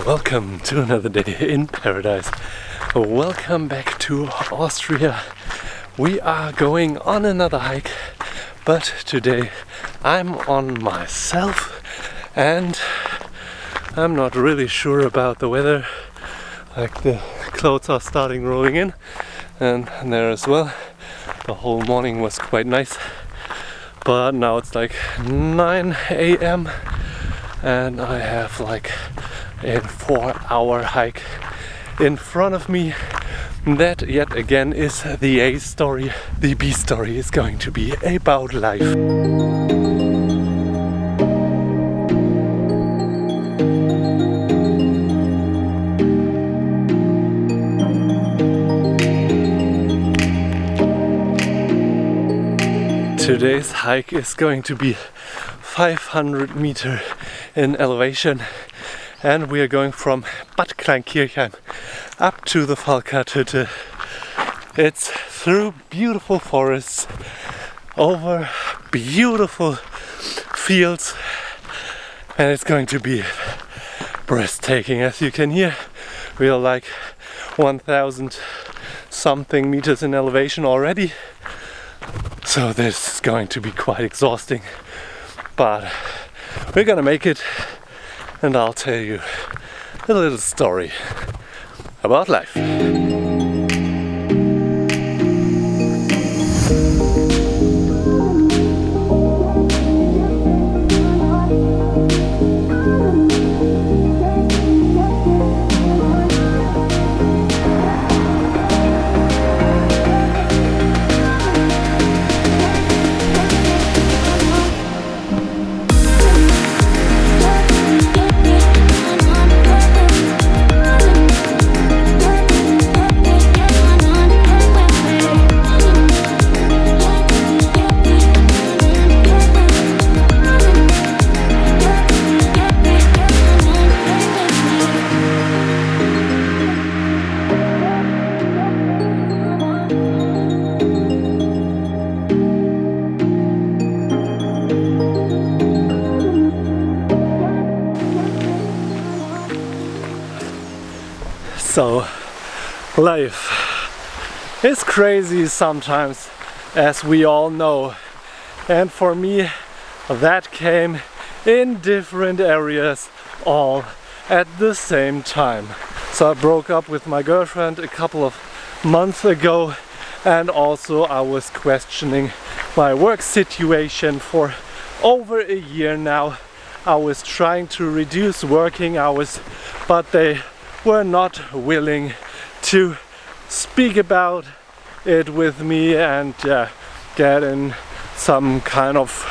Welcome to another day in paradise. Welcome back to Austria. We are going on another hike, but today I'm on myself and I'm not really sure about the weather. Like the clouds are starting rolling in and there as well. The whole morning was quite nice, but now it's like 9 a.m. and I have like a 4-hour hike in front of me. That yet again is the A story. The B story is going to be about life. Today's hike is going to be 500 meters in elevation, and we are going from Bad Kleinkirchheim up to the Lärchenhütte. It's through beautiful forests, over beautiful fields, and it's going to be breathtaking. As you can hear, we are like 1,000 something meters in elevation already. So this is going to be quite exhausting, but we're gonna make it, and I'll tell you a little story about life. So, life is crazy sometimes, as we all know, and for me that came in different areas all at the same time. So I broke up with my girlfriend a couple of months ago, and also I was questioning my work situation for over a year now. I was trying to reduce working hours, but they were not willing to speak about it with me and get in some kind of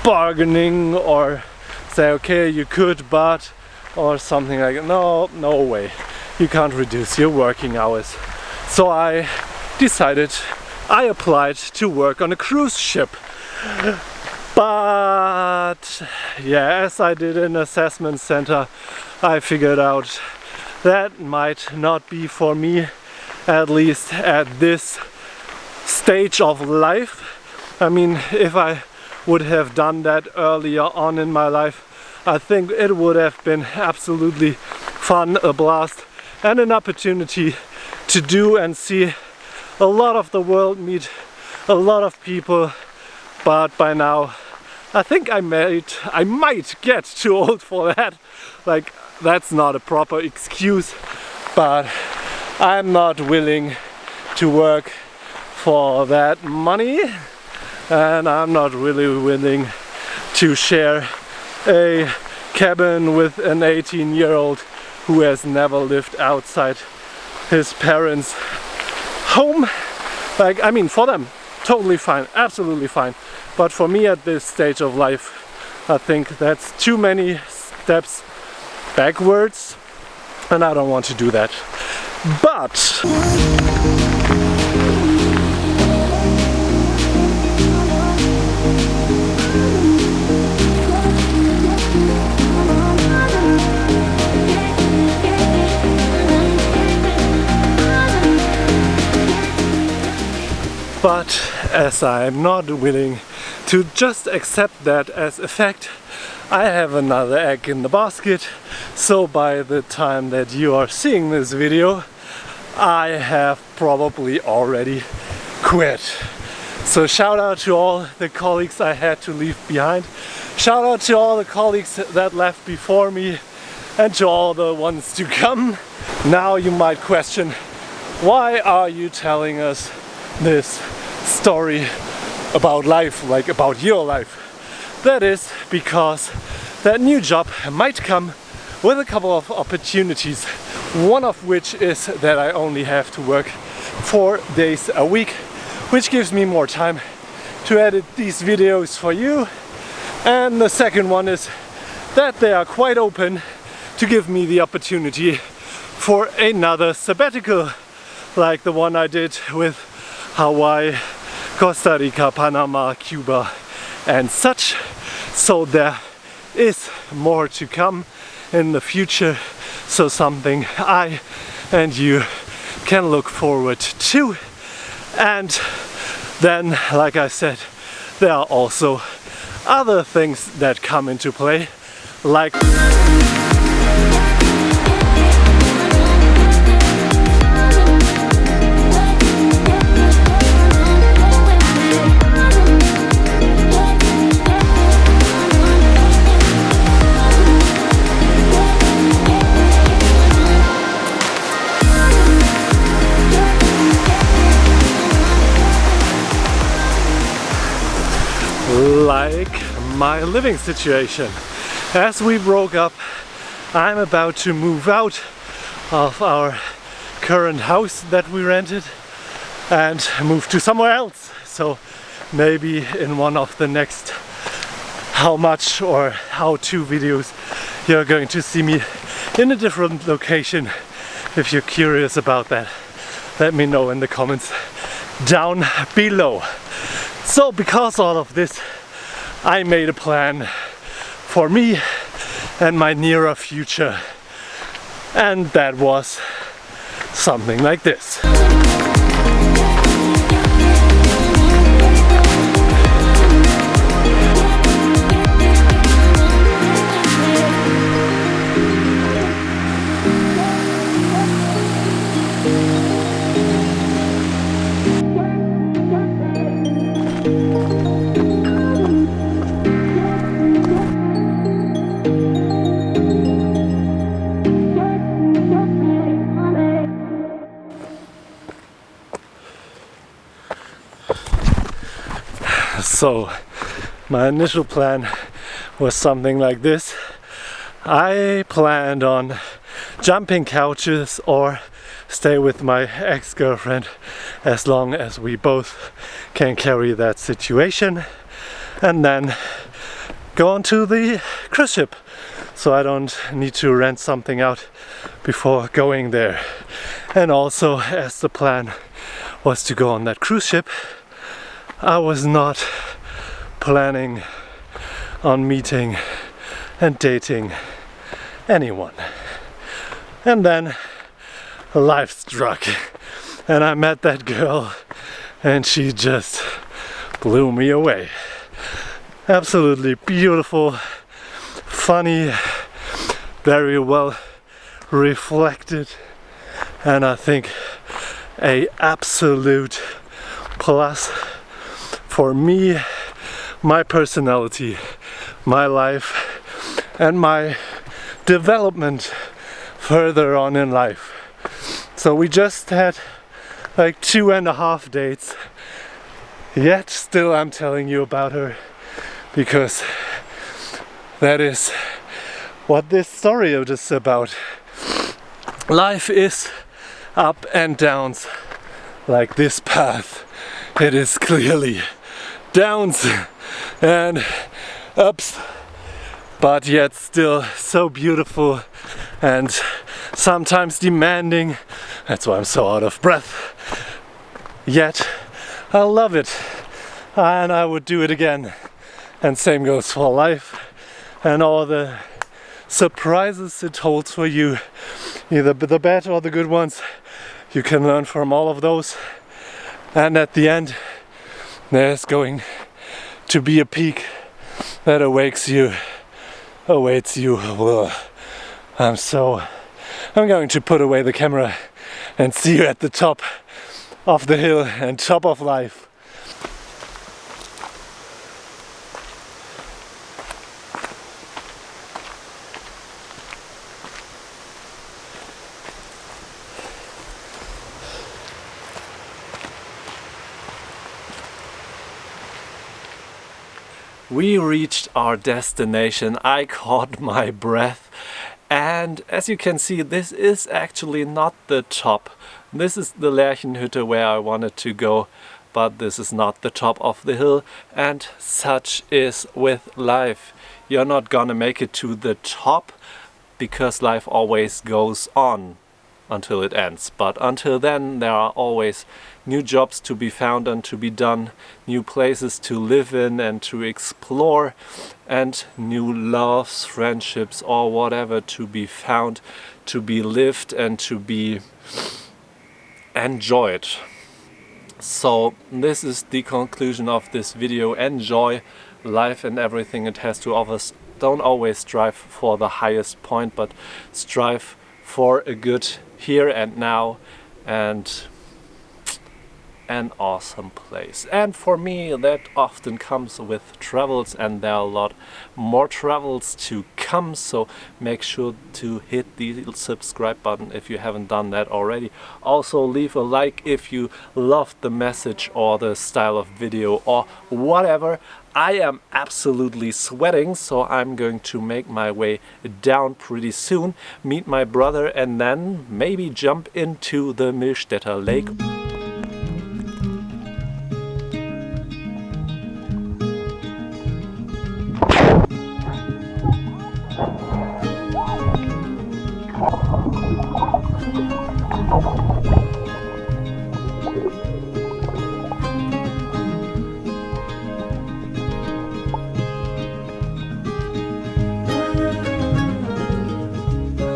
bargaining or say, okay, you could, but, or something like, no way, you can't reduce your working hours. So I decided, I applied to work on a cruise ship. But yeah, as I did an assessment center, I figured out that might not be for me, at least at this stage of life. I mean, if I would have done that earlier on in my life, I think it would have been absolutely fun, a blast, and an opportunity to do and see a lot of the world, meet a lot of people. But by now, I think I might get too old for that. Like, that's not a proper excuse, but I'm not willing to work for that money, and I'm not really willing to share a cabin with an 18-year-old who has never lived outside his parents' home. Like, I mean, for them, totally fine, absolutely fine. But for me at this stage of life, I think that's too many steps backwards, and I don't want to do that. But as I'm not willing to just accept that as a fact, I have another egg in the basket, So by the time that you are seeing this video, I have probably already quit. So shout out to all the colleagues I had to leave behind. Shout out to all the colleagues that left before me and to all the ones to come. Now you might question, why are you telling us this story about life, like about your life? That is because that new job might come with a couple of opportunities. One of which is that I only have to work 4 days a week, which gives me more time to edit these videos for you. And the second one is that they are quite open to give me the opportunity for another sabbatical, like the one I did with Hawaii, Costa Rica, Panama, Cuba and such. So there is more to come in the future, so something I and you can look forward to. And then, like I said, there are also other things that come into play, like my living situation. As we broke up, I'm about to move out of our current house that we rented and move to somewhere else. So maybe in one of the next how much or how to videos you're going to see me in a different location. If you're curious about that, let me know in the comments down below. So because all of this, I made a plan for me and my nearer future, and that was something like this. So my initial plan was something like this. I planned on jumping couches or stay with my ex-girlfriend as long as we both can carry that situation, and then go on to the cruise ship so I don't need to rent something out before going there. And also, as the plan was to go on that cruise ship, I was not planning on meeting and dating anyone. And then life struck and I met that girl and she just blew me away. Absolutely beautiful, funny, very well reflected, and I think a absolute plus for me, my personality, my life, and my development further on in life. So we just had like 2.5 dates, yet still I'm telling you about her because that is what this story is about. Life is up and downs, like this path. It is clearly downs and ups, but yet still so beautiful and sometimes demanding. That's why I'm so out of breath. Yet I love it and I would do it again. And same goes for life and all the surprises it holds for you, either the bad or the good ones. You can learn from all of those, and at the end there's going to be a peak that awaits you I'm going to put away the camera and see you at the top of the hill and top of life. We reached our destination. I caught my breath, and as you can see, this is actually not the top. This is the Lärchenhütte where I wanted to go, but this is not the top of the hill, and such is with life. You're not gonna make it to the top because life always goes on until it ends, but until then there are always new jobs to be found and to be done, new places to live in and to explore, and new loves, friendships or whatever to be found, to be lived and to be enjoyed. So this is the conclusion of this video. Enjoy life and everything it has to offer. Don't always strive for the highest point, but strive for a good here and now and an awesome place. And for me that often comes with travels, and there are a lot more travels to come, so make sure to hit the subscribe button if you haven't done that already. Also leave a like if you loved the message or the style of video or whatever. I am absolutely sweating, so I'm going to make my way down pretty soon, meet my brother and then maybe jump into the Millstätter Lake.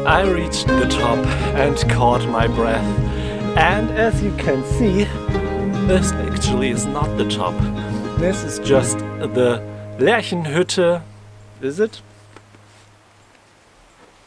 I reached the top and caught my breath, and as you can see, this actually is not the top. This is just the Lärchenhütte, is it?